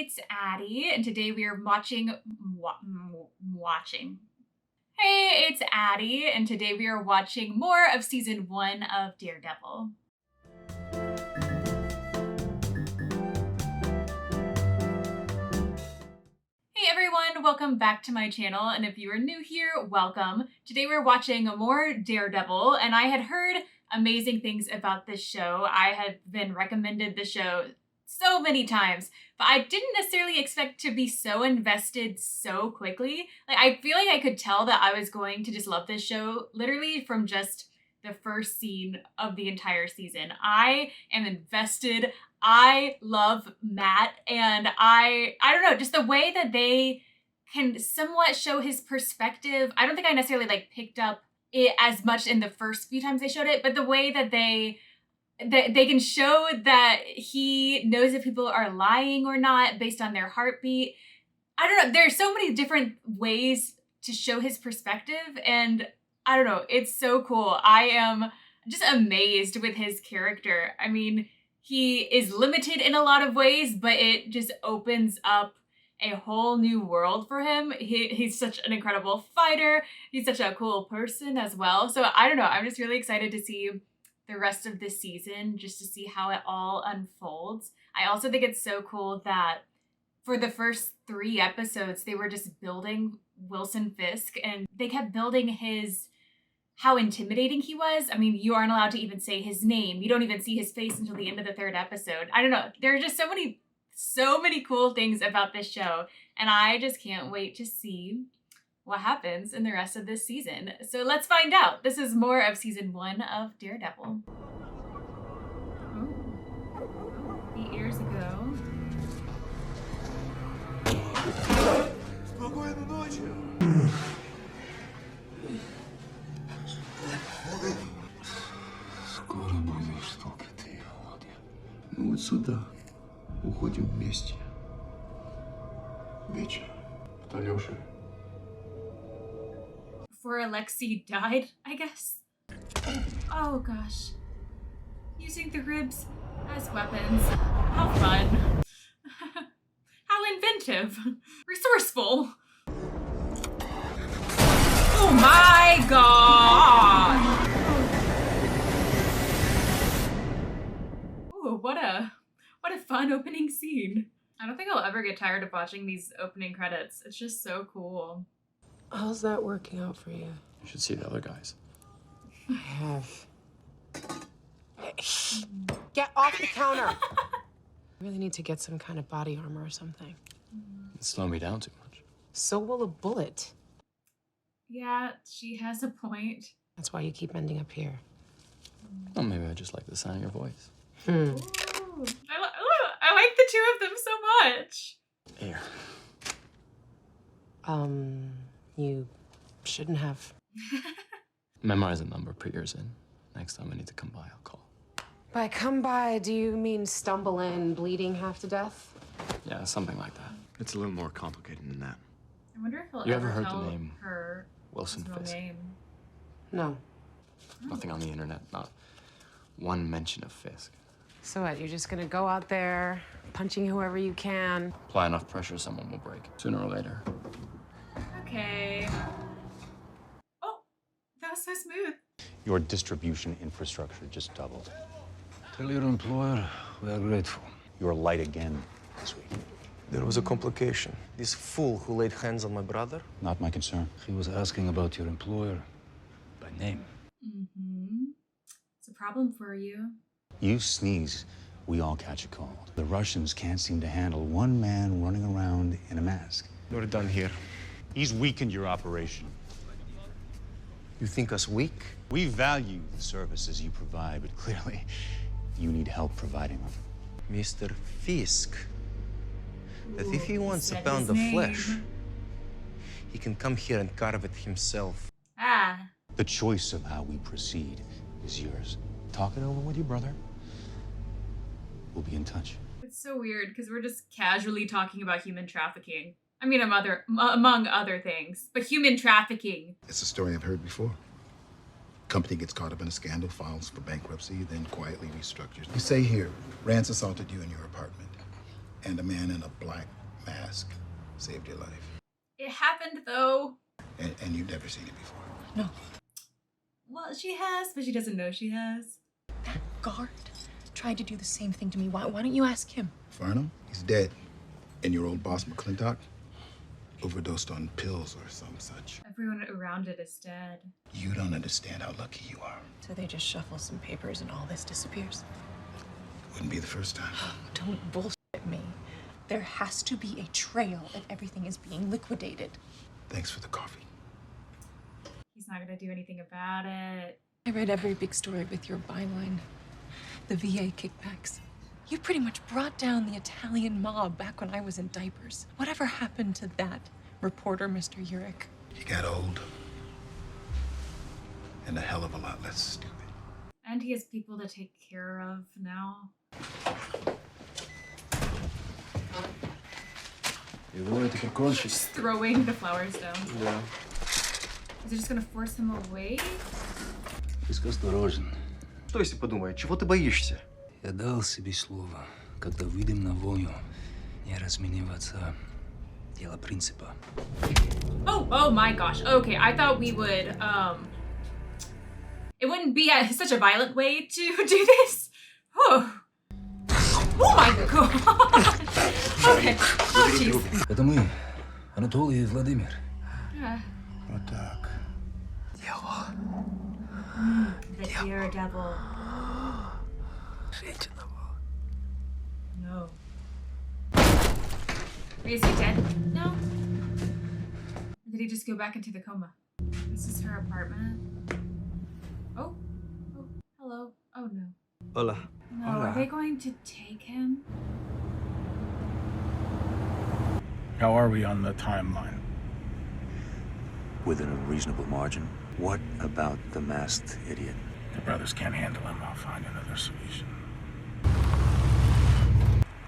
it's Addie, and today we are watching. Hey, it's Addie, and today we are watching more of season 1 of Daredevil. Hey everyone, welcome back to my channel, and if you are new here, welcome. Today we're watching more Daredevil, and I had heard amazing things about this show. I had been recommended the show so many times, but I didn't necessarily expect to be so invested so quickly. Like, I feel like I could tell that I was going to just love this show literally from just the first scene of the entire season. I am invested. I love Matt, and I don't know, just the way that they can somewhat show his perspective. I don't think I necessarily like picked up it as much in the first few times they showed it, but the way that they can show that he knows if people are lying or not based on their heartbeat. I don't know. There's so many different ways to show his perspective, and I don't know. It's so cool. I am just amazed with his character. I mean, he is limited in a lot of ways, but it just opens up a whole new world for him. He's such an incredible fighter. He's such a cool person as well. So I don't know. I'm just really excited to see the rest of this season, just to see how it all unfolds. I also think it's so cool that for the first 3 episodes, they were just building Wilson Fisk, and they kept building how intimidating he was. I mean, you aren't allowed to even say his name. You don't even see his face until the end of the 3rd episode. I don't know. There are just so many cool things about this show, and I just can't wait to see what happens in the rest of this season. So let's find out. This is more of season 1 of Daredevil. Oh, 8 years ago. Скоро будешь сталкивать ее, Володя. Ну вот сюда. Уходим вместе. Вечер. От Алёши. Before Alexei died, I guess. Oh gosh. Using the ribs as weapons. How fun. How inventive. Resourceful. Oh my god! Ooh, what a fun opening scene. I don't think I'll ever get tired of watching these opening credits. It's just so cool. How's that working out for you? You should see the other guys. I have. Get off the counter! I really need to get some kind of body armor or something. It'd slow me down too much. So will a bullet. Yeah, she has a point. That's why you keep ending up here. Well, maybe I just like the sound of your voice. Ooh, I like the 2 of them so much. Here. You shouldn't have. Memorize a number, put yours in. Next time I need to come by, I'll call. By come by, do you mean stumble in, bleeding half to death? Yeah, something like that. It's a little more complicated than that. I wonder if he'll You ever ever heard the tell name her Wilson his real Fisk? name. No. Nothing on the internet, not one mention of Fisk. So what, you're just gonna go out there, punching whoever you can? Apply enough pressure, someone will break. Sooner or later. Okay. Oh, that was so smooth. Your distribution infrastructure just doubled. Tell your employer we are grateful. You're light again this week. There was a complication. This fool who laid hands on my brother. Not my concern. He was asking about your employer by name. Mm-hmm. It's a problem for you. You sneeze, we all catch a cold. The Russians can't seem to handle one man running around in a mask. We're done here. He's weakened your operation. You think us weak? We value the services you provide, but clearly you need help providing them. Mr. Fisk. That if he wants a said pound his of name. flesh, he can come here and carve it himself. Ah. The choice of how we proceed is yours. Talk it over with your brother. We'll be in touch. It's so weird because we're just casually talking about human trafficking. I mean, among other things, but human trafficking. It's a story I've heard before. Company gets caught up in a scandal, files for bankruptcy, then quietly restructures. You say here, Rance assaulted you in your apartment, and a man in a black mask saved your life. It happened though. And you've never seen it before. No. Well, she has, but she doesn't know she has. That guard tried to do the same thing to me. Why don't you ask him? Farnham, he's dead. And your old boss, McClintock, overdosed on pills or some such. Everyone around it is dead. You don't understand how lucky you are. So they just shuffle some papers and all this disappears? Wouldn't be the first time. Don't bullshit me. There has to be a trail if everything is being liquidated. Thanks for the coffee. He's not gonna do anything about it. I read every big story with your byline. The VA kickbacks. You pretty much brought down the Italian mob back when I was in diapers. Whatever happened to that reporter, Mr. Urich? He got old. And a hell of a lot less stupid. And he has people to take care of now. Just throwing the flowers down. Да. Is it just gonna force him away? Будь осторожен. Что если подумает? Чего ты боишься? Я дал себе слово, когда выйдем на войну, не размениваться. Дело принципа. Oh my gosh. Okay, I thought we would, it wouldn't be such a violent way to do this. Oh my god. Okay. Oh jeez. Это мы, Анатолий и Владимир. Вот так. The Daredevil. No. Wait, is he dead? No. Or did he just go back into the coma? This is her apartment. Oh, hello. Oh no. Hola. No, are they going to take him? How are we on the timeline? Within a reasonable margin. What about the masked idiot? The brothers can't handle him. I'll find another solution.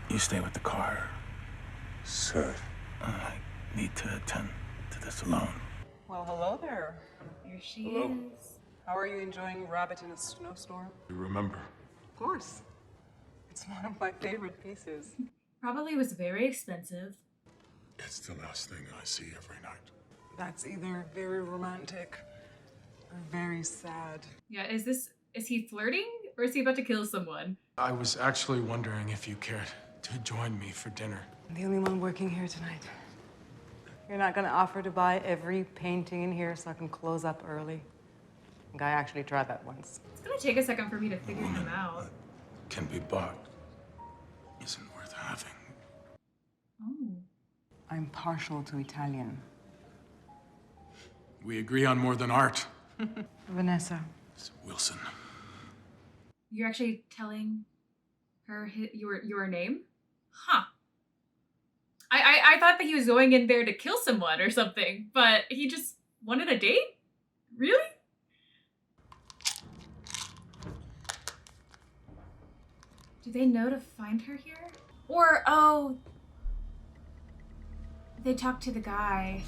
You stay with the car. Sir. I need to attend to this alone. Well, hello there. Here she is. How are you enjoying Rabbit in a Snowstorm? You remember? Of course. It's one of my favorite pieces. Probably was very expensive. It's the last thing I see every night. That's either very romantic or very sad. Yeah, is he flirting or is he about to kill someone? I was actually wondering if you cared to join me for dinner. I'm the only one working here tonight. You're not gonna offer to buy every painting in here so I can close up early? I think I actually tried that once. It's gonna take a second for me to figure him out. Can be bought. Isn't worth having. Oh. I'm partial to Italian. We agree on more than art. Vanessa. It's Wilson. You're actually telling her your name? Huh. I thought that he was going in there to kill someone or something, but he just wanted a date? Really? Do they know to find her here? Or, oh, they talked to the guy.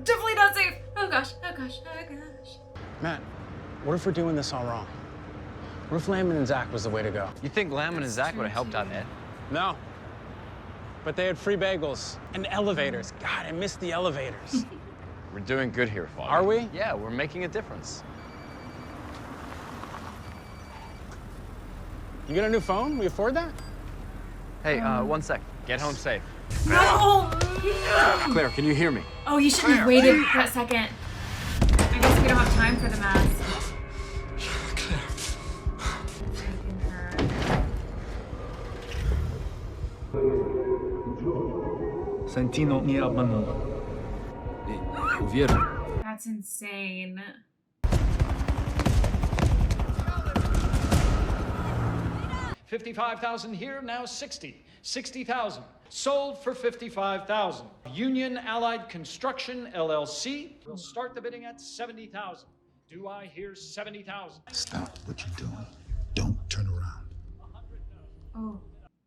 Definitely not safe. Oh gosh, oh gosh, oh gosh. Matt, what if we're doing this all wrong? What if Lamon and Zach was the way to go? You think Lamon and Zach would have helped out Ed? No. But they had free bagels and elevators. God, I miss the elevators. We're doing good here, Father. Are we? Yeah, we're making a difference. You got a new phone? We afford that? Hey, 1 sec. Get home safe. No! Claire, can you hear me? Oh, you shouldn't have waited that second. I guess we don't have time for the mask. Santino mi abbandonò. Uviero. That's insane. $55,000 here, now 60. 60,000. Sold for 55,000. Union Allied Construction LLC will start the bidding at 70,000. Do I hear 70,000? Stop what you're doing. Don't turn around. Oh.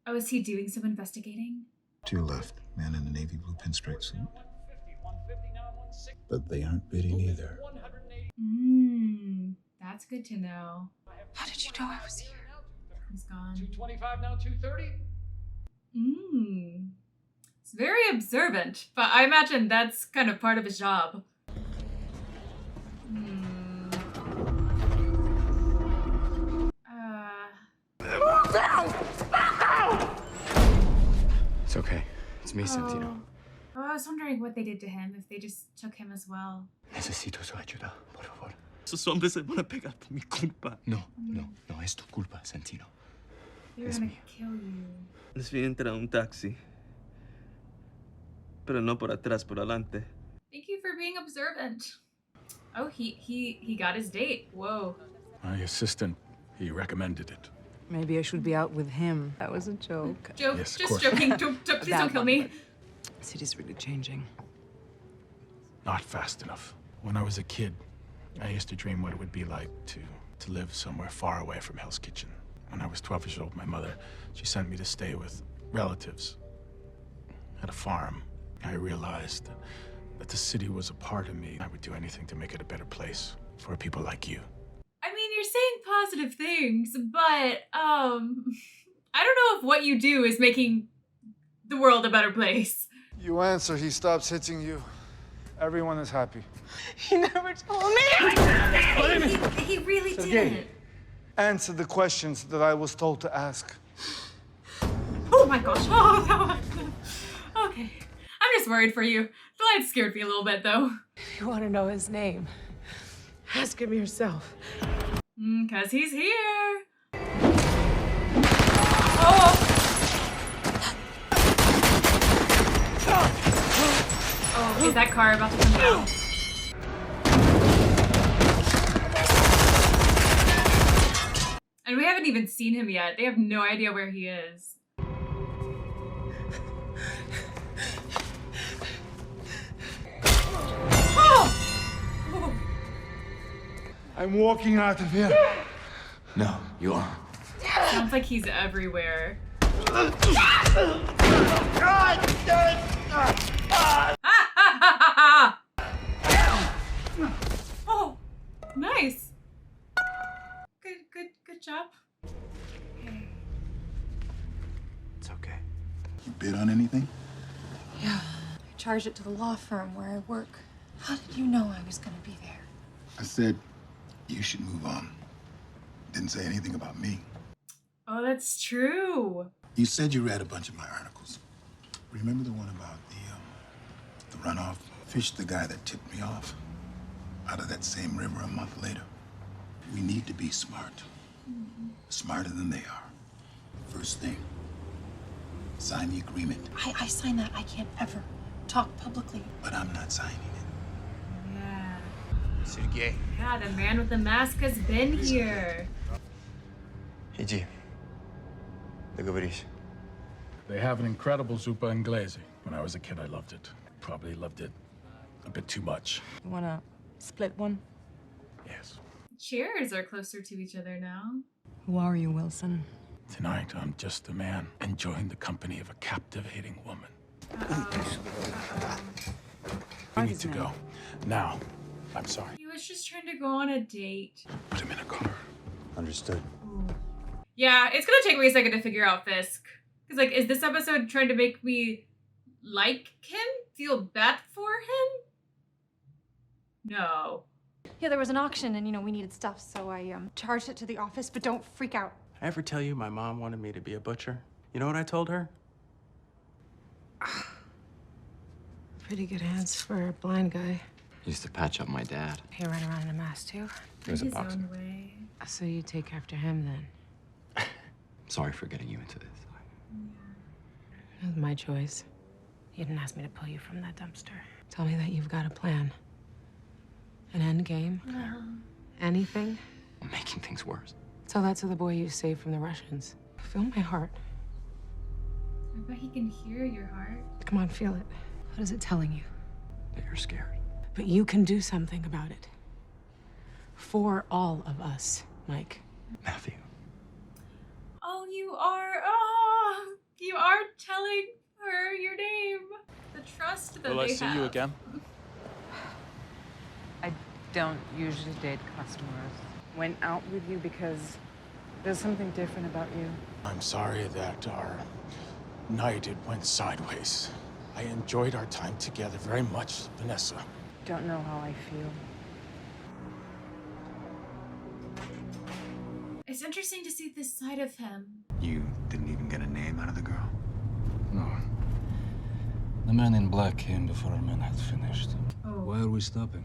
Oh, is he doing some investigating? To your left, man in the navy blue pinstripe suit. But they aren't bidding either. That's good to know. How did you know I was here? He's gone. 225 now, 230. He's very observant, but I imagine that's kind of part of his job. It's okay. It's me, Santino. Oh, I was wondering what they did to him, if they just took him as well. Necesito su ayuda, por favor. Esos hombres se van a pegar por mi culpa. No es tu culpa, Santino. They're gonna kill you. Les vi entrar un taxi. Pero no por atrás, por adelante. Thank you for being observant. Oh, he got his date. Whoa. My assistant, he recommended it. Maybe I should be out with him. That was a joke. Joke. Yes, of Just course. joking. Please don't kill me. The city's really changing. Not fast enough. When I was a kid, I used to dream what it would be like to live somewhere far away from Hell's Kitchen. When I was 12 years old, my mother, she sent me to stay with relatives at a farm. I realized that the city was a part of me. I would do anything to make it a better place for people like you. I mean, you're saying positive things, but I don't know if what you do is making the world a better place. You answer, he stops hitting you. Everyone is happy. He never told me. He really Sergei, did. answer the questions that I was told to ask. Oh my gosh. Oh, that was... Okay. I'm just worried for you. The light scared me a little bit, though. If you want to know his name, ask him yourself. 'Cause he's here. Oh! Oh, is that car about to come down? And we haven't even seen him yet. They have no idea where he is. Oh! I'm walking out of here. No, you are. Sounds like he's everywhere. Oh, nice. Good job. Okay. It's okay. You bid on anything? Yeah, I charged it to the law firm where I work. How did you know I was going to be there? I said you should move on. Didn't say anything about me. Oh, that's true. You said you read a bunch of my articles. Remember the one about the runoff? Fished the guy that tipped me off out of that same river a month later. We need to be smart. Smarter than they are. First thing, sign the agreement. I signed that. I can't ever talk publicly. But I'm not signing it. Yeah. Sergei. Yeah, the man with the mask has been here. Иди. Договорись. They have an incredible zuppa inglese. When I was a kid, I loved it. Probably loved it a bit too much. You wanna split one? Yes. Chairs are closer to each other now. Who are you, Wilson? Tonight, I'm just a man enjoying the company of a captivating woman. We need to go. Now. I'm sorry. He was just trying to go on a date. Put him in a car. Understood. Yeah, it's gonna take me a second to figure out Fisk. Cause like, is this episode trying to make me like him? Feel bad for him? No. Yeah, there was an auction and, we needed stuff, so I charged it to the office, but don't freak out. I ever tell you my mom wanted me to be a butcher? You know what I told her? Pretty good hands for a blind guy. Used to patch up my dad. He ran around in a mask, too? He was a boxer. Way. So you take after him, then? Sorry for getting you into this. It was my choice. You didn't ask me to pull you from that dumpster. Tell me that you've got a plan. An end game? Anything? I'm making things worse. So that's the boy you saved from the Russians. Feel my heart. I bet he can hear your heart. Come on, feel it. What is it telling you? That you're scared. But you can do something about it. For all of us, Mike. Matthew. Oh, you are telling her your name. The trust that Will I they see have. you again? I don't usually date customers. Went out with you because there's something different about you. I'm sorry that our night it went sideways. I enjoyed our time together very much, Vanessa. Don't know how I feel. It's interesting to see this side of him. You didn't even get a name out of the girl? No. The man in black came before our men had finished. Oh. Why are we stopping?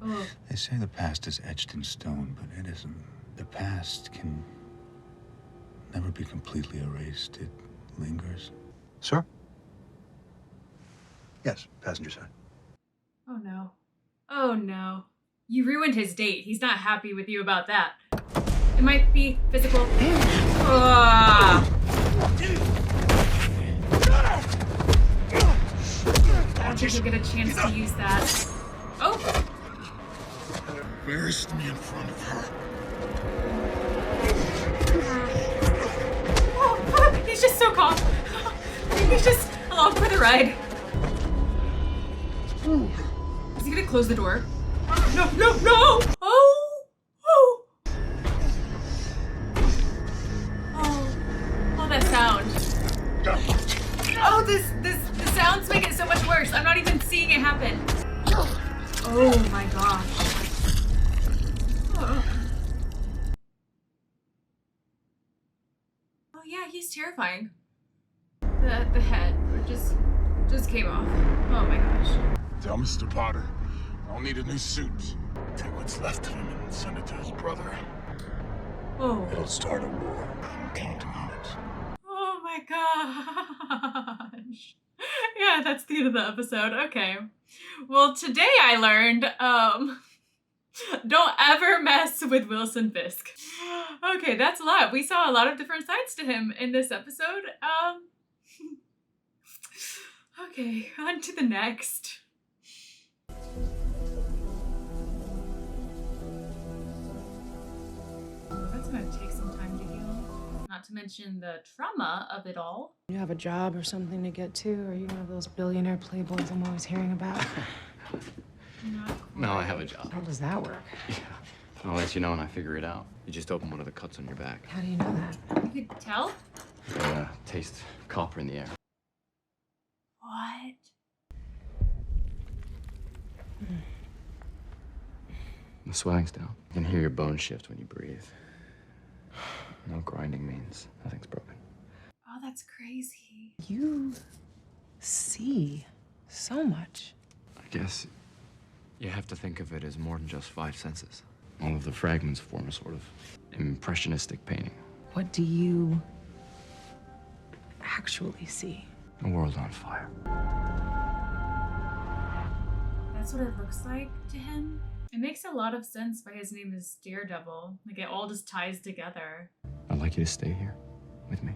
Oh. They say the past is etched in stone, but it isn't. The past can never be completely erased. It lingers. Sir? Yes, passenger side. Oh no. Oh no. You ruined his date. He's not happy with you about that. It might be physical. I don't think you'll get a chance to use that. Oh! Embarrassed me in front of her. Oh, he's just so calm. He's just along for the ride. Is he gonna close the door? No, no, no! Oh! Oh! Oh, that sound. Oh, the sounds make it so much worse. I'm not even seeing it happen. Oh my gosh. Oh yeah, he's terrifying. The head just came off. Oh my gosh. Tell Mr. Potter, I'll need a new suit. Take what's left of him and send it to his brother. Oh. It'll start a war. I'm counting on it. Oh my gosh. Yeah, that's the end of the episode. Okay. Well, today I learned, don't ever mess with Wilson Fisk. Okay, that's a lot. We saw a lot of different sides to him in this episode. Okay, on to the next. That's gonna take some time to heal. Not to mention the trauma of it all. You have a job or something to get to? Or are you one of those billionaire playboys I'm always hearing about? No, I have a job. How does that work? Yeah. I'll let you know when I figure it out. You just open one of the cuts on your back. How do you know that? You could tell? Taste copper in the air. What? The swelling's down. You can hear your bones shift when you breathe. No grinding means nothing's broken. Oh, that's crazy. You see so much. I guess you have to think of it as more than just 5 senses. All of the fragments form a sort of impressionistic painting. What do you actually see? A world on fire. That's what it looks like to him. It makes a lot of sense why his name is Daredevil. Like, it all just ties together. I'd like you to stay here with me.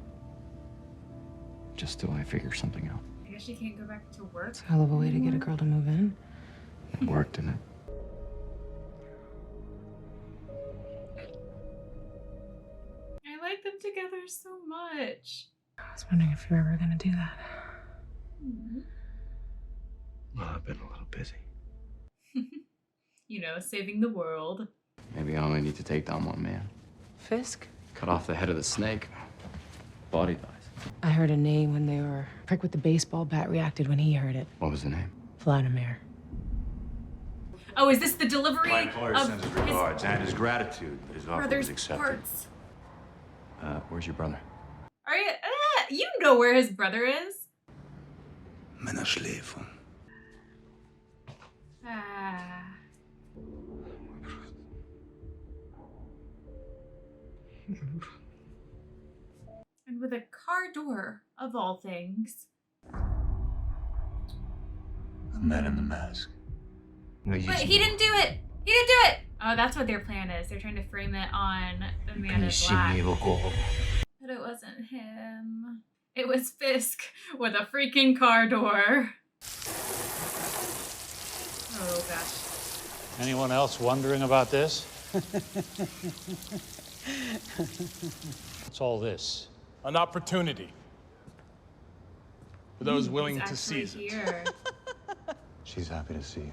Just till I figure something out. I guess she can't go back to work. It's a hell of a way to get a girl to move in. It worked, didn't it? I like them together so much. I was wondering if you were ever gonna do that. Well, I've been a little busy. You know, saving the world. Maybe I only need to take down one man. Fisk? Cut off the head of the snake. Body dies. I heard a name when they were. Prick with the baseball bat reacted when he heard it. What was the name? Vladimir. Oh, is this the delivery My employer of sends his regards and his gratitude that his offer was brother's accepted. parts? Where's your brother? Are you? You know where his brother is. Männer schläfen. Ah. And with a car door, of all things. The man in the mask. But he didn't do it! He didn't do it! Oh, that's what their plan is. They're trying to frame it on the man in black. But it wasn't him. It was Fisk with a freaking car door. Oh, gosh. Anyone else wondering about this? What's all this? An opportunity for those willing to He's seize actually it. here. She's happy to see you.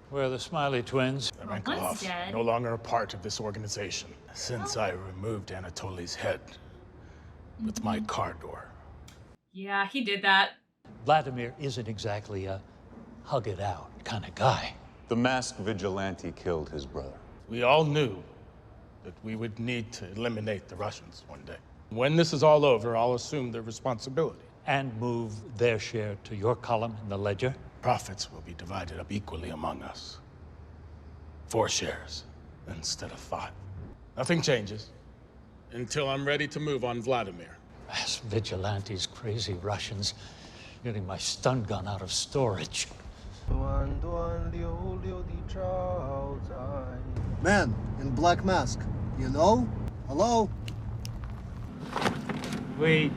We're the Smiley twins. The Well, Rankoff, one's dead. no longer a part of this organization since I removed Anatoly's head with my car door. Yeah, he did that. Vladimir isn't exactly a hug it out kind of guy. The masked vigilante killed his brother. We all knew that we would need to eliminate the Russians one day. When this is all over, I'll assume the responsibility. And move their share to your column in the ledger? Profits will be divided up equally among us. 4 shares instead of 5. Nothing changes until I'm ready to move on Vladimir. As vigilantes, crazy Russians, getting my stun gun out of storage. Man in black mask, you know? Hello? Wait.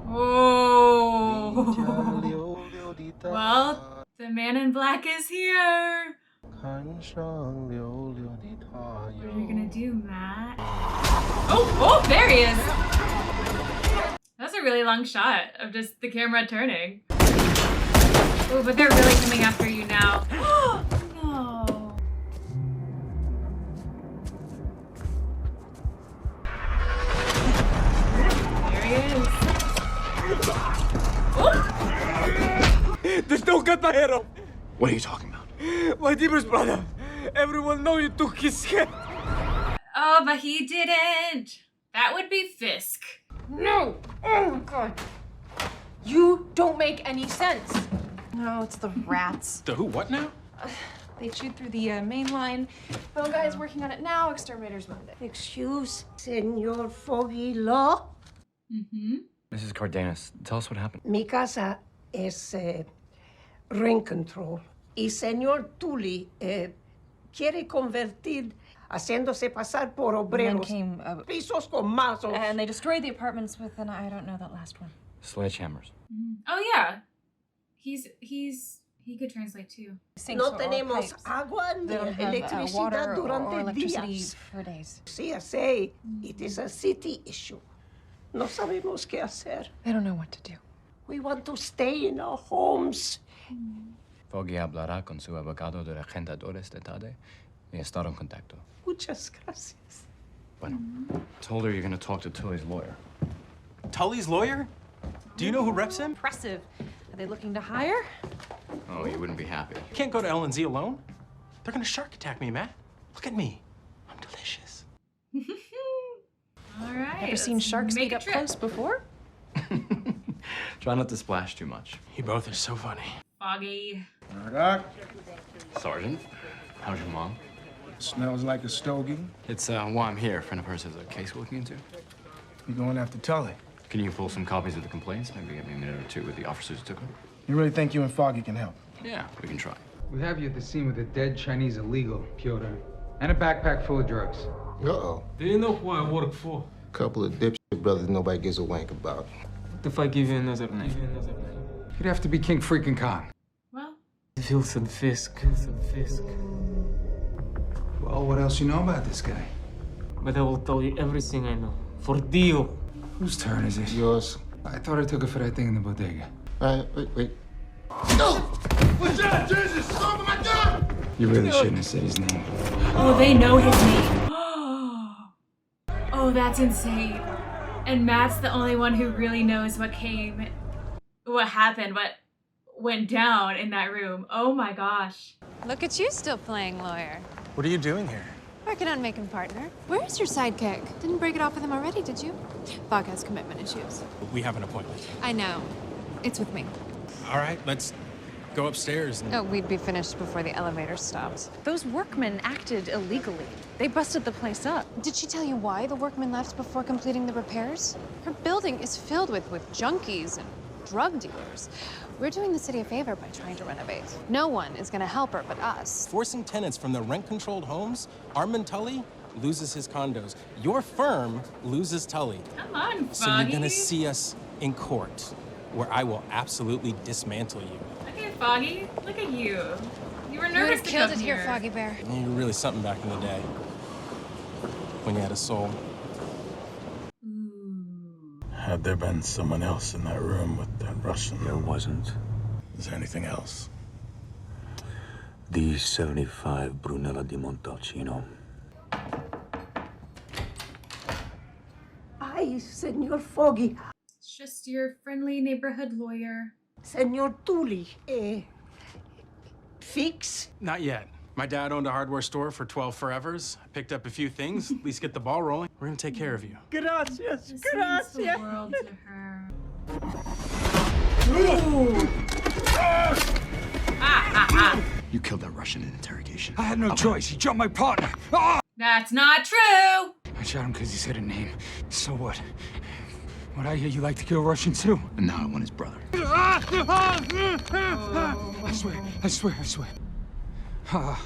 Whoa. Well, the man in black is here. What are you gonna do, Matt? Oh, there he is. That's a really long shot of just the camera turning. Oh, but they're really coming after you now. No. There he is. Oh. Just don't cut my head off. What are you talking about? My dearest brother. Everyone know you took his head. Oh, but he didn't. That would be Fisk. No! Oh my god. You don't make any sense. No, it's the rats. The who? What now? They chewed through the main line. Phone guy's working on it now. Exterminator's Monday. Excuse, Senor Foggy Law? Mm-hmm. Mrs. Cardenas, tell us what happened. Mi casa es rent control. Y Senor Tully quiere convertir haciéndose pasar por obreros. Came pisos con mazos. and they destroyed the apartments with an I don't know that last one. Sledgehammers. Oh yeah, he could translate too. No tenemos agua ni electricidad water durante or electricity días. for days. CSA, it is a city issue. No sabemos qué hacer. They don't know what to do. We want to stay in our homes. Foggy hablará con su abogado de arrendadores de tarde y estar en contacto. Muchas gracias. Bueno, told her you're going to talk to Tully's lawyer. Tully's lawyer? Do you know who reps him? Impressive. Are they looking to hire? Oh, you wouldn't be happy. Can't go to L&Z alone. They're gonna shark attack me, Matt. Look at me. I'm delicious. All right. Never seen sharks make meet a up trip. close before? Try not to splash too much. You both are so funny. Foggy. Sergeant, how's your mom? Smells like a stogie. It's why I'm here. A friend of hers has a case we're looking into. You going after Tully? Can you pull some copies of the complaints? Maybe give me a minute or two with the officers who took them. You really think you and Foggy can help? Yeah, we can try. We have you at the scene with a dead Chinese illegal, Piotr, and a backpack full of drugs. Uh-oh. Do you know who I work for? Couple of dipshit brothers nobody gives a wank about. What if I give you another name? You'd have to be King freaking Khan. Well. Wilson Fisk. Well, what else you know about this guy? But I will tell you everything I know. For deal. Whose turn is it? Yours. I thought I took it for that thing in the bodega. All right, wait. No! What's that? Jesus! Oh my God! You really shouldn't have said his name. Oh, they know his name. Oh, that's insane. And Matt's the only one who really knows what happened, what went down in that room. Oh my gosh. Look at you still playing lawyer. What are you doing here? Working on making partner. Where's your sidekick? Didn't break it off with him already, did you? Bog has commitment issues. We have an appointment. I know. It's with me. All right, let's go upstairs and... Oh, we'd be finished before the elevator stopped. Those workmen acted illegally. They busted the place up. Did she tell you why the workmen left before completing the repairs? Her building is filled with junkies and drug dealers. We're doing the city a favor by trying to renovate. No one is gonna help her but us. Forcing tenants from their rent-controlled homes, Armand Tully loses his condos. Your firm loses Tully. Come on, Foggy. So you're gonna see us in court, where I will absolutely dismantle you. Okay, Foggy, look at you. You were You nervous would've to killed come it here, here. Foggy Bear. You were really something back in the day, when you had a soul. Had there been someone else in that room with that Russian? There wasn't. Is there anything else? The 75 Brunella di Montalcino. I Ay, Senor Foggy. It's just your friendly neighborhood lawyer. Senor Tuli, fix? Not yet. My dad owned a hardware store for 12 forevers. I picked up a few things, at least get the ball rolling. We're gonna take care of you. Gracias, This gracias. means the world to her. You killed that Russian in interrogation. I had no choice. He jumped my partner. Ah! That's not true! I shot him because he said a name. So what? What I hear you like to kill Russians too? And now I want his brother. I swear. Ah!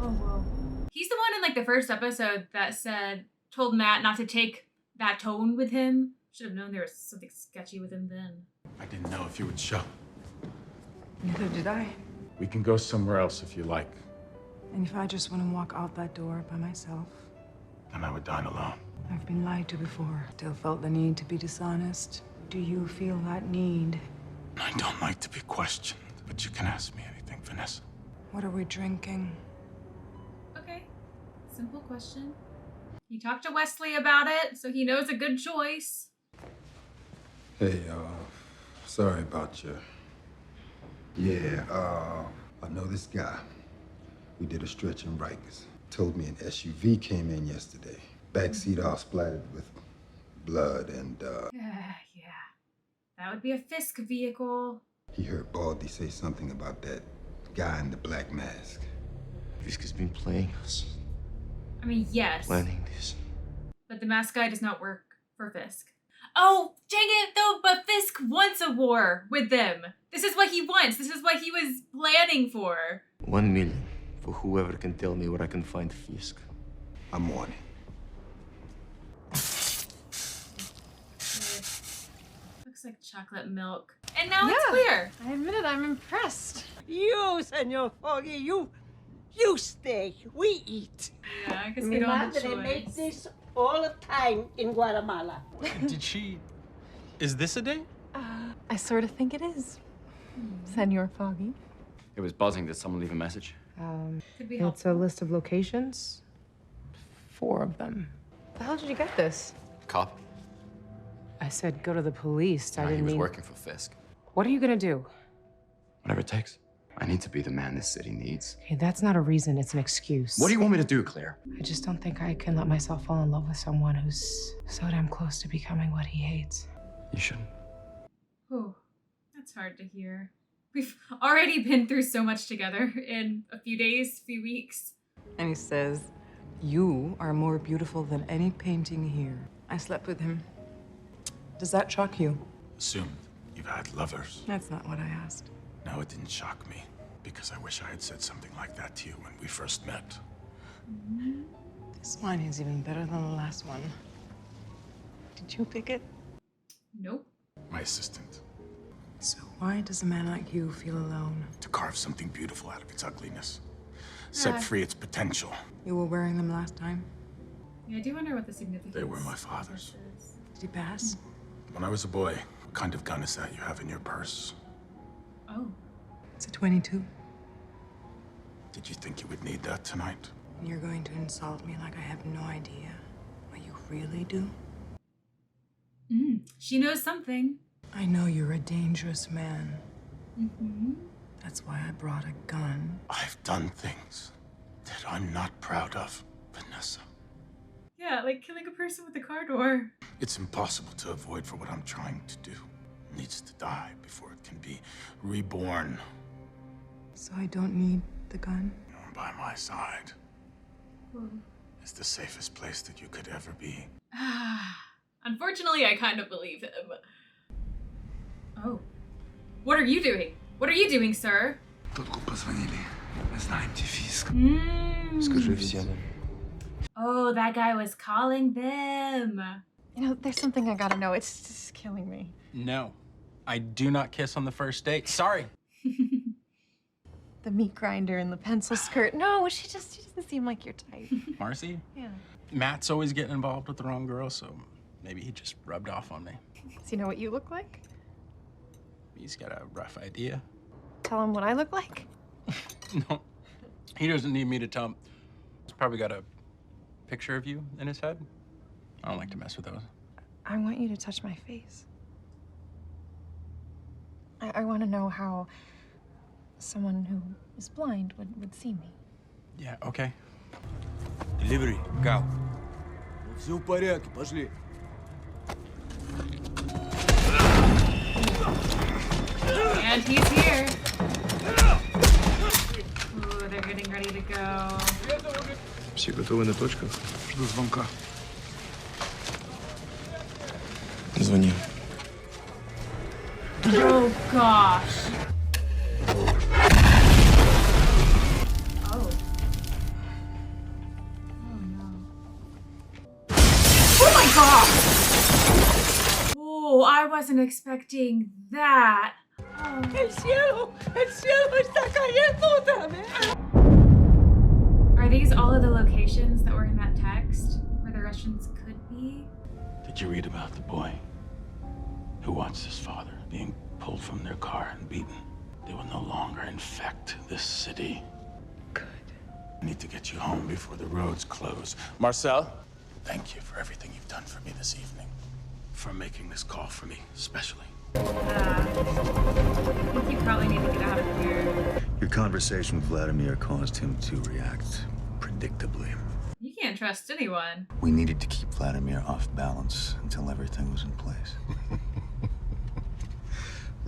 Oh, whoa. He's the one in like the first episode that told Matt not to take that tone with him. Should have known there was something sketchy with him then. I didn't know if you would show. Neither did I. We can go somewhere else if you like. And if I just want to walk out that door by myself? And I would dine alone. I've been lied to before. Still felt the need to be dishonest. Do you feel that need? I don't like to be questioned, but you can ask me anything, Vanessa. What are we drinking? Okay. Simple question. He talked to Wesley about it, so he knows a good choice. Hey, sorry about you. Yeah, I know this guy. We did a stretch in Rikers. Told me an SUV came in yesterday. Backseat all splattered with blood and, Yeah. That would be a Fisk vehicle. he heard Baldy say something about that guy in the black mask. Fisk has been playing us. I mean, yes. Planning this. But the mask guy does not work for Fisk. Oh, dang it, though, but Fisk wants a war with them. This is what he wants. This is what he was planning for. 1 million for whoever can tell me where I can find Fisk. I'm on it. Looks like chocolate milk. And now it's clear. I admit it, I'm impressed. You, Senor Foggy, you stay. We eat. Yeah, I guess Mi we don't have a madre choice. makes this all the time in Guatemala. Did she... Is this a date? I sort of think it is, Senor Foggy. It was buzzing. Did someone leave a message? Could be It's a list of locations. 4 of them. The hell did you get this? Cop. I said go to the police. I He didn't was mean... working for Fisk. What are you gonna do? Whatever it takes. I need to be the man this city needs. Okay, that's not a reason, it's an excuse. What do you want me to do, Claire? I just don't think I can let myself fall in love with someone who's so damn close to becoming what he hates. You shouldn't. Oh, that's hard to hear. We've already been through so much together in a few days, few weeks. And he says, you are more beautiful than any painting here. I slept with him. Does that shock you? Assumed you've had lovers. That's not what I asked. No, it didn't shock me, because I wish I had said something like that to you when we first met. This wine is even better than the last one. Did you pick it? Nope. My assistant. So why does a man like you feel alone? To carve something beautiful out of its ugliness. Set free its potential. You were wearing them last time. Yeah, I do wonder what the significance They were my father's. is. Did he pass? When I was a boy, what kind of gun is that you have in your purse? Oh. It's a 22. Did you think you would need that tonight? And you're going to insult me like I have no idea what you really do? She knows something. I know you're a dangerous man. Mm-hmm. That's why I brought a gun. I've done things that I'm not proud of, Vanessa. Yeah, like killing a person with a car door. It's impossible to avoid for what I'm trying to do. It needs to die before it can be reborn. So I don't need the gun? By my side Whoa. is the safest place that you could ever be. Unfortunately, I kind of believe him. Oh. What are you doing? What are you doing, sir? Oh, that guy was calling them. You know, there's something I gotta know. It's just killing me. No. I do not kiss on the first date. Sorry. The meat grinder and the pencil skirt. No, she doesn't seem like your type. Marcy? Yeah. Matt's always getting involved with the wrong girl, so maybe he just rubbed off on me. Does he know what you look like? He's got a rough idea. Tell him what I look like? No, he doesn't need me to tell him Probably got a picture of you in his head. I don't like to mess with those. I want you to touch my face. I want to know how someone who is blind would see me. Yeah, okay. Delivery, go. Все в порядке, пошли. And he's here. Ooh, they're getting ready to go. Все готовы на точках. Жду звонка. Звони. Oh gosh. Oh. Oh no. Oh my god! Oh, I wasn't expecting that. Oh. El cielo está cayendo otra vez. Are these all of the locations that were in that text where the Russians could be? Did you read about the boy who watched his father being pulled from their car and beaten? They will no longer infect this city. Good. I need to get you home before the roads close. Marcel, thank you for everything you've done for me this evening. For making this call for me, especially. I think you probably need to get out of here. Your conversation with Vladimir caused him to react predictably. You can't trust anyone. We needed to keep Vladimir off balance until everything was in place.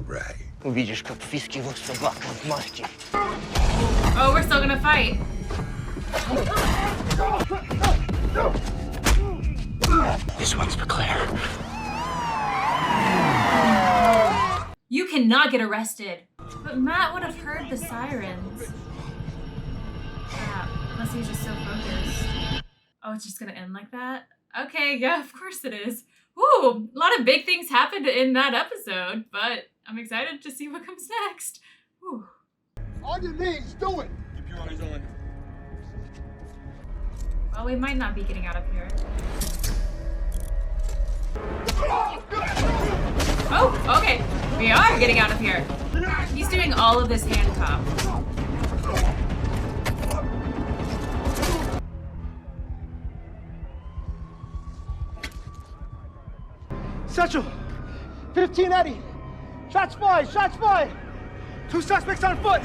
Right. Увидишь, как виски его собака в маске. Oh, we're still gonna fight. This one's for Claire. You cannot get arrested. But Matt would have heard the sirens. Yeah, unless he was just so focused. Oh, it's just gonna end like that? Okay, yeah, of course it is. Ooh, a lot of big things happened in that episode, but I'm excited to see what comes next. Ooh. On your knees, do it. Keep your eyes on. Well, we might not be getting out of here. Oh, okay. We are getting out of here. He's doing all of this handcuffed. Satchel, 1580. Shots fired, shots fired. 2 suspects on foot.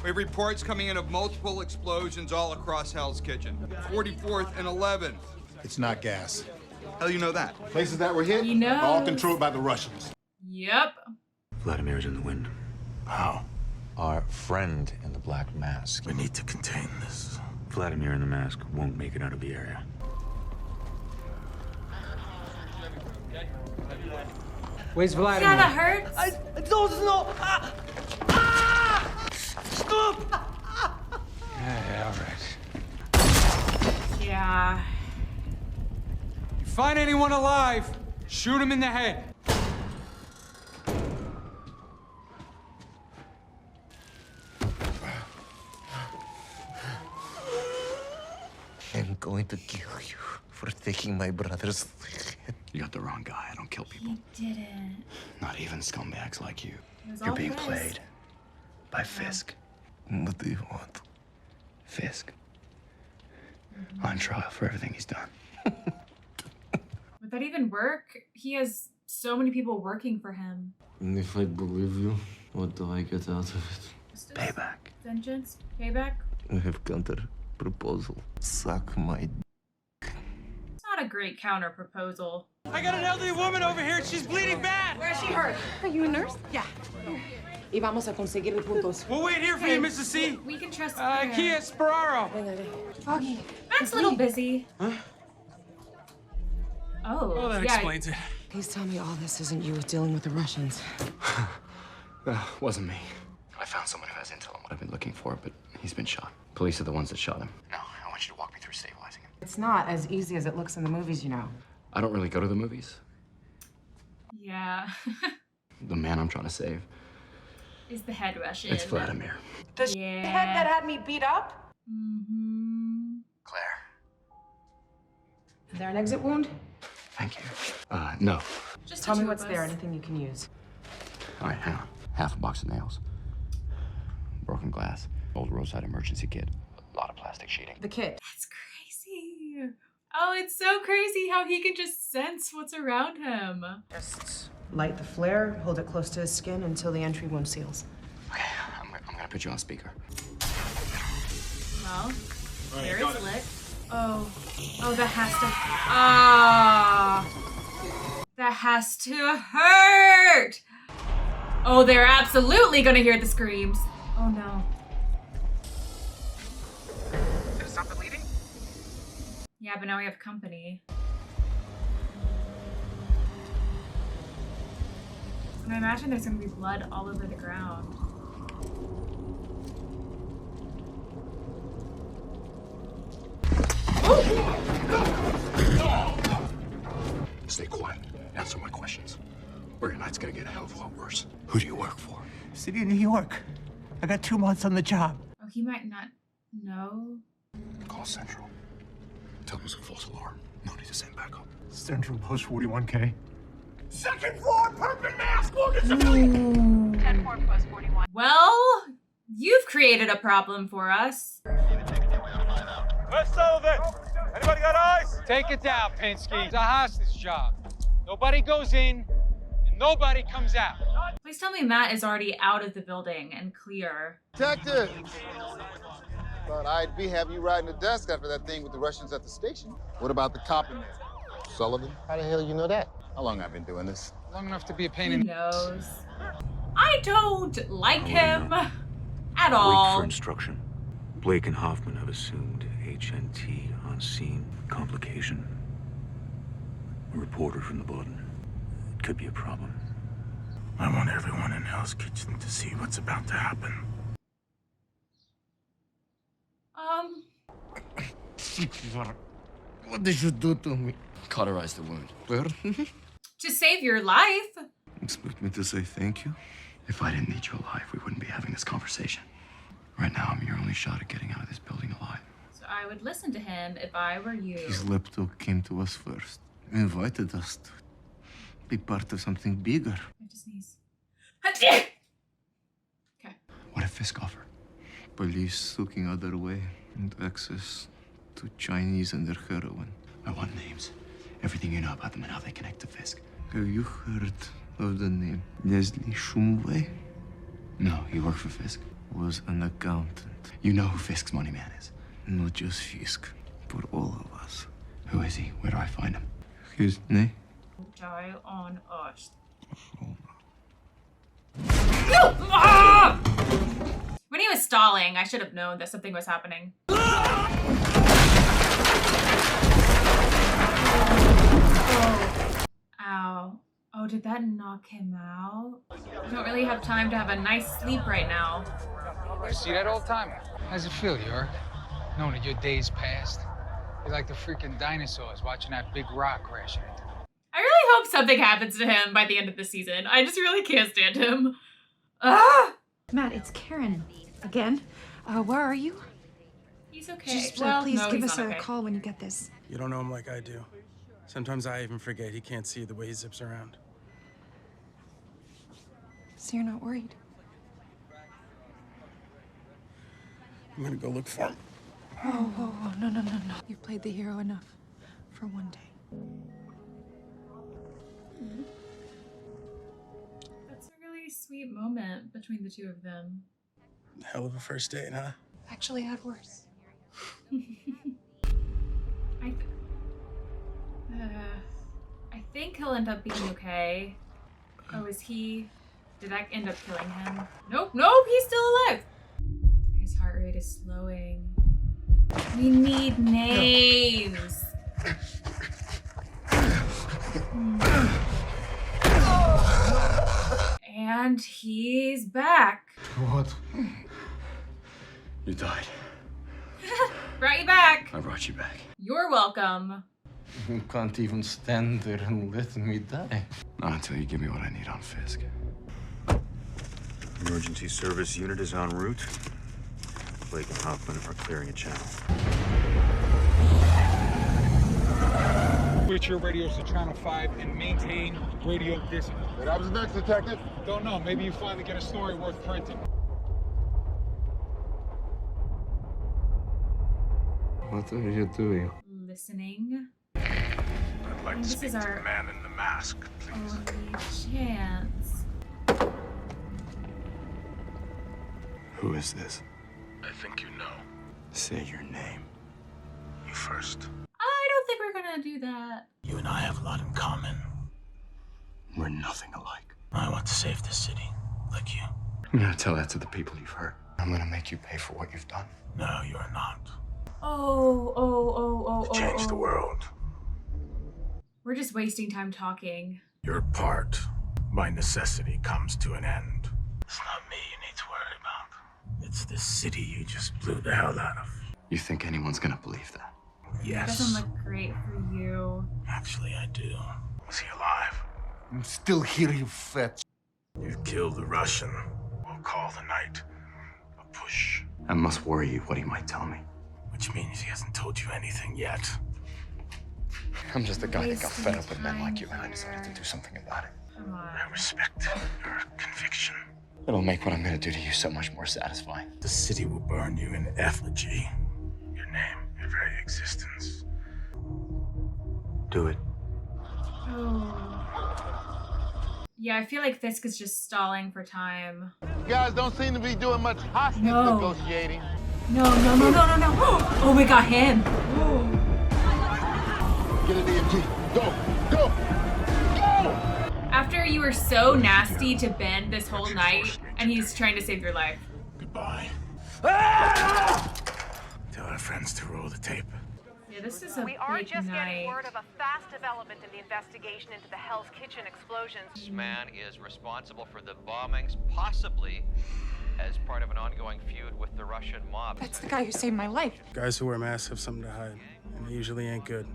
We have reports coming in of multiple explosions all across Hell's Kitchen. 44th and 11th. It's not gas. How do you know that? Places that were hit He knows. are all controlled by the Russians. Yep. Vladimir's in the wind. How? Our friend in the black mask. We need to contain this. Vladimir in the mask won't make it out of the area. Where's Vladimir? Yeah, that hurts. I don't know. Stop! Yeah, all right. Yeah. You find anyone alive, shoot him in the head. I'm going to kill you for taking my brother's head. You got the wrong guy. I don't kill people. He didn't. Not even scumbags like you. It was You're all being Fisk. played by Fisk. What do you want? Fisk. On trial for everything he's done. Would that even work? He has so many people working for him. And if I believe you, what do I get out of it? Payback. Vengeance? Payback? I have counter proposal. Suck my It's not a great counter proposal. I got an elderly woman over here. She's bleeding bad. Where's she hurt? Are you a nurse? Yeah. Y vamos a conseguir puntos. We'll wait here for you, Mrs. C. We can trust Kia Spararo. Foggy. Matt's a little busy. Huh? Oh, Well, that yeah. explains it. Please tell me all this isn't you dealing with the Russians. Wasn't me. I found someone who has intel on what I've been looking for, but he's been shot. Police are the ones that shot him. Now, I want you to walk me through stabilizing him. It's not as easy as it looks in the movies, you know. I don't really go to the movies. Yeah. The man I'm trying to save, Is the head Russian? it's Vladimir. The Yeah. head that had me beat up? Mm-hmm. Claire. Is there an exit wound? Thank you. No. Just Tell the me two what's of there, us. anything you can use. All right, hang on. Half a box of nails. broken glass, old roadside emergency kit, a lot of plastic sheeting. The kit. That's crazy. Oh, it's so crazy how he can just sense what's around him. Just light the flare, hold it close to his skin until the entry wound seals. Okay, I'm gonna put you on speaker. Well, there is lit. Oh, that has to. Ah, that has to hurt. Oh, they're absolutely gonna hear the screams. Oh no. Did it stop the bleeding? Yeah, but now we have company. And I imagine there's gonna be blood all over the ground. Stay quiet. Answer my questions. Or your night's gonna get a hell of a lot worse. Who do you work for? City of New York. I got 2 months on the job. Oh, he might not know. Call Central. Tell them it's a false alarm. No need to send backup. Central Post 41K. Second floor, purple mask, Morgan civilian. 10-4 post 41. Well, you've created a problem for us. Where's Sullivan? Anybody got eyes? Take it down, Pinsky. It's a hostage job. Nobody goes in, and nobody comes out. Please tell me Matt is already out of the building and clear. Detective! Thought I'd be having you riding the desk after that thing with the Russians at the station. What about the cop in there? Sullivan? How the hell you know that? How long I've been doing this? Long enough to be a pain He in... knows. I don't like him at Wait all. for instruction. Blake and Hoffman have assumed HNT on scene. Complication. A reporter from the button. It could be a problem. I want everyone in Hell's Kitchen to see what's about to happen. What did you do to me? Cauterize the wound. To save your life. Expect me to say thank you? If I didn't need you alive, we wouldn't be having this conversation. Right now, I'm your only shot at getting out of this building alive. So I would listen to him if I were you. His laptop came to us first. Invited us to be part of something bigger. I just sneeze. What did Fisk offer? Police looking other way and access to Chinese and their heroin. I want names. Everything you know about them and how they connect to Fisk. Have you heard of the name Leslie Shumway? No, he worked for Fisk. Was an accountant. You know who Fisk's money man is? Not just Fisk, for all of us. Who is he? Where do I find him? His name? Die on us. When he was stalling, I should have known that something was happening. Oh. Ow. Oh, did that knock him out? I don't really have time to have a nice sleep right now. You see that old timer? How's it feel, York? Knowing that your day's past? You're like the freaking dinosaurs watching that big rock crash into them. I really hope something happens to him by the end of the season. I just really can't stand him. Ah! Matt, it's Karen. Again. Where are you? He's okay. Just well, please no, give he's us not a okay. call when you get this. You don't know him like I do. Sometimes I even forget he can't see the way he zips around. So you're not worried? I'm gonna go look for him. Oh, no. You've played the hero enough for one day. That's a really sweet moment between the two of them. Hell of a first date, huh? Actually, had worse. I think he'll end up being okay. Oh, is he? Did I end up killing him? Nope, he's still alive. His heart rate is slowing. We need names. And he's back. What? You died. Brought you back. I brought you back. You're welcome. You can't even stand there and let me die. Not until you give me what I need on Fisk. Emergency service unit is en route. Blake and Hoffman are clearing a channel. Switch your radios to channel 5 and maintain radio distance. What happens next, detective? Don't know. Maybe you finally get a story worth printing. What are you doing? Listening. I'd like to This speak is to our the man in the mask, please. only chance. Who is this? I think you know. Say your name. You first. I don't think we're gonna do that. You and I have a lot in common. We're nothing alike. I want to save this city, like you. I'm gonna tell that to the people you've hurt. I'm gonna make you pay for what you've done. No, you are not. Oh. Change the world. We're just wasting time talking. Your part, by necessity, comes to an end. It's not me you need to worry about. It's this city you just blew the hell out of. You think anyone's gonna believe that? It Yes. doesn't look great for you. Actually, I do. Is he alive? I'm still here, you fat. You've killed the Russian. We'll call the night a push. That must worry you what he might tell me. Which means he hasn't told you anything yet. I'm just a guy that got fed up with men like you, and I decided to do something about it. Come on. I respect your conviction. It'll make what I'm gonna do to you so much more satisfying. The city will burn you in effigy. Your name, your very existence. Do it. Oh. Yeah, I feel like Fisk is just stalling for time. You guys don't seem to be doing much hostage No. negotiating. No. Oh, we got him. Get an EMT. Go! After you were so nasty to Ben this whole night, and he's trying to save your life. Goodbye. Tell our friends to roll the tape. Yeah, this is a We are big just night. getting word of a fast development in the investigation into the Hell's Kitchen explosions. This man is responsible for the bombings, possibly as part of an ongoing feud with the Russian mob. That's the guy who saved my life. Guys who wear masks have something to hide, and they usually ain't good.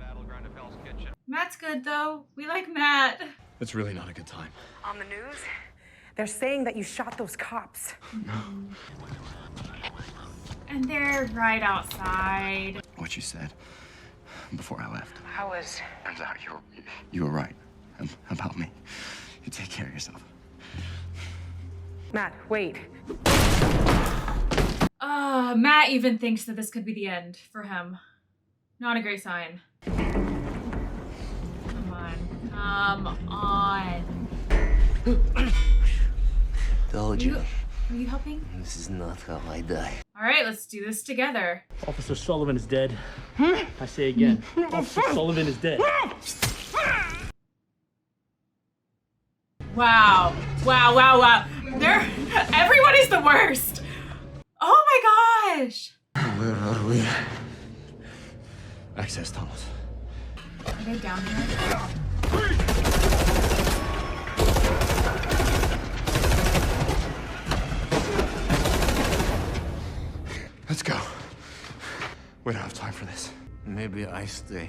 Matt's good though. We like Matt. It's really not a good time. On the news, they're saying that you shot those cops. And they're right outside. What you said before I left. How was... Turns out you were right about me. You take care of yourself. Matt, wait. Matt even thinks that this could be the end for him. Not a great sign. Come on. Told you. Are you helping? This is not how I die. All right, let's do this together. Officer Sullivan is dead. I say again, Officer Sullivan is dead. Wow. Everyone is the worst. Oh my gosh. Where are we? Access tunnels. Are they down here? Let's go. We don't have time for this. Maybe I stay.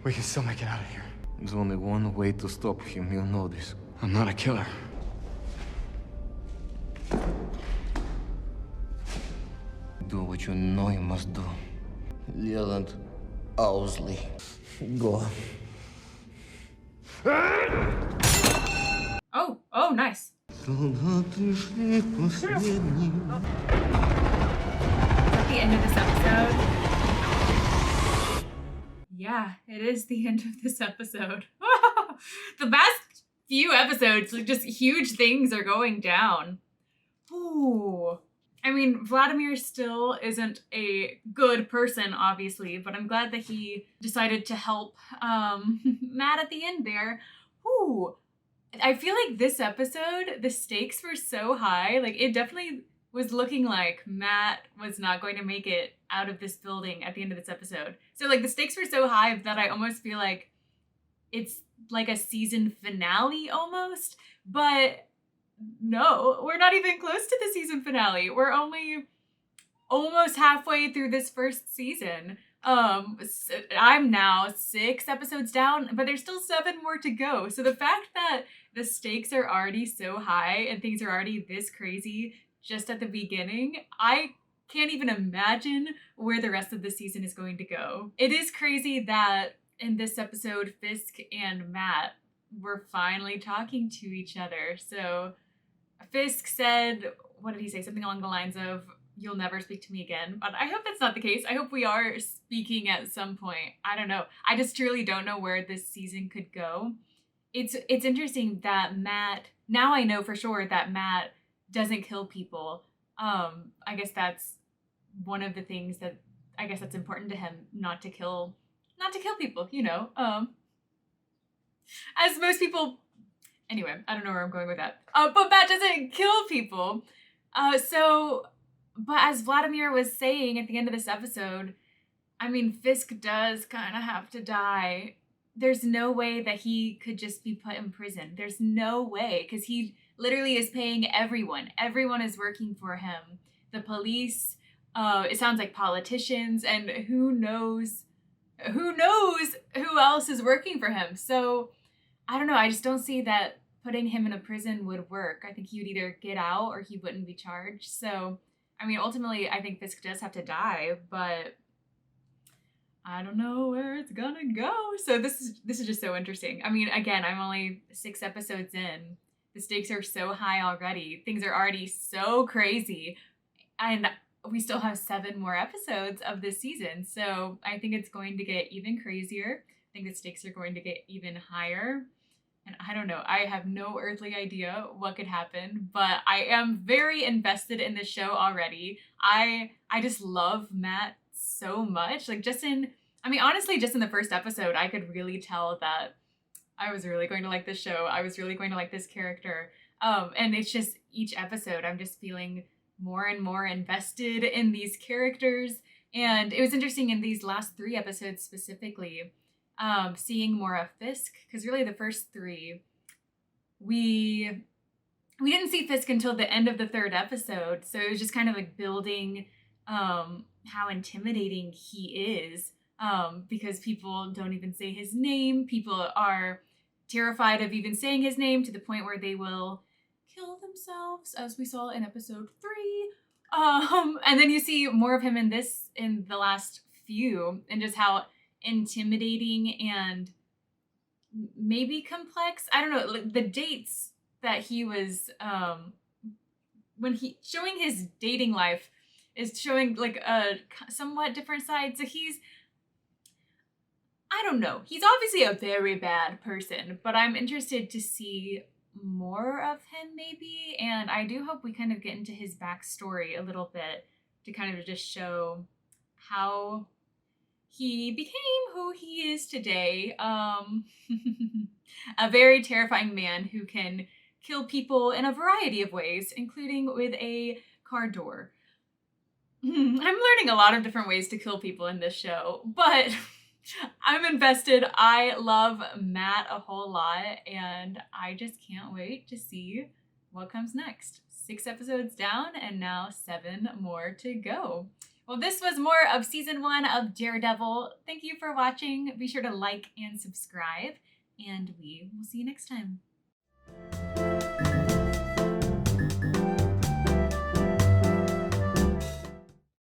We can still make it out of here. There's only one way to stop him, you know this. I'm not a killer. Do what you know you must do. Leland Owsley. Go. Oh, nice. Is that the end of this episode? Yeah, it is the end of this episode. The past few episodes, like, just huge things are going down. Ooh. I mean, Vladimir still isn't a good person, obviously, but I'm glad that he decided to help Matt at the end there. Ooh. I feel like this episode, the stakes were so high. Like, it definitely was looking like Matt was not going to make it out of this building at the end of this episode. So, like, the stakes were so high that I almost feel like it's like a season finale almost. But no, we're not even close to the season finale. We're only almost halfway through this first season. I'm now 6 episodes down, but there's still 7 more to go. So the fact that the stakes are already so high and things are already this crazy just at the beginning, I can't even imagine where the rest of the season is going to go. It is crazy that in this episode, Fisk and Matt were finally talking to each other. So Fisk said, what did he say? Something along the lines of, you'll never speak to me again. But I hope that's not the case. I hope we are speaking at some point. I don't know. I just truly don't know where this season could go. It's interesting that Matt, now I know for sure that Matt doesn't kill people. I guess that's one of the things that, I guess that's important to him, not to kill people, you know. As most people, anyway, I don't know where I'm going with that. But Matt doesn't kill people. But as Vladimir was saying at the end of this episode, I mean, Fisk does kind of have to die. There's no way that he could just be put in prison. There's no way, because he literally is paying everyone. Everyone is working for him. The police, it sounds like politicians, and who knows who else is working for him. So I don't know. I just don't see that putting him in a prison would work. I think he would either get out or he wouldn't be charged. So, I mean, ultimately, I think Fisk does have to die, but I don't know where it's gonna go. So this is just so interesting. I mean, again, I'm only 6 episodes in. The stakes are so high already. Things are already so crazy. And we still have 7 more episodes of this season. So I think it's going to get even crazier. I think the stakes are going to get even higher. And I don't know, I have no earthly idea what could happen, but I am very invested in this show already. I just love Matt so much. Like honestly, just in the first episode, I could really tell that I was really going to like this show. I was really going to like this character. And it's just each episode, I'm just feeling more and more invested in these characters. And it was interesting in these last 3 episodes specifically, seeing more of Fisk, because really the first 3, we didn't see Fisk until the end of the 3rd episode. So it was just kind of like building how intimidating he is, because people don't even say his name. People are terrified of even saying his name to the point where they will kill themselves, as we saw in episode 3. And then you see more of him in the last few, and just how intimidating and maybe complex. I don't know, like the dates that he was, when he showing his dating life is showing like a somewhat different side. So I don't know. He's obviously a very bad person, but I'm interested to see more of him maybe. And I do hope we kind of get into his backstory a little bit to kind of just show how he became who he is today. A very terrifying man who can kill people in a variety of ways, including with a car door. I'm learning a lot of different ways to kill people in this show, but I'm invested. I love Matt a whole lot, and I just can't wait to see what comes next. 6 episodes down, and now 7 more to go. Well, this was more of season 1 of Daredevil. Thank you for watching. Be sure to like and subscribe, and we will see you next time.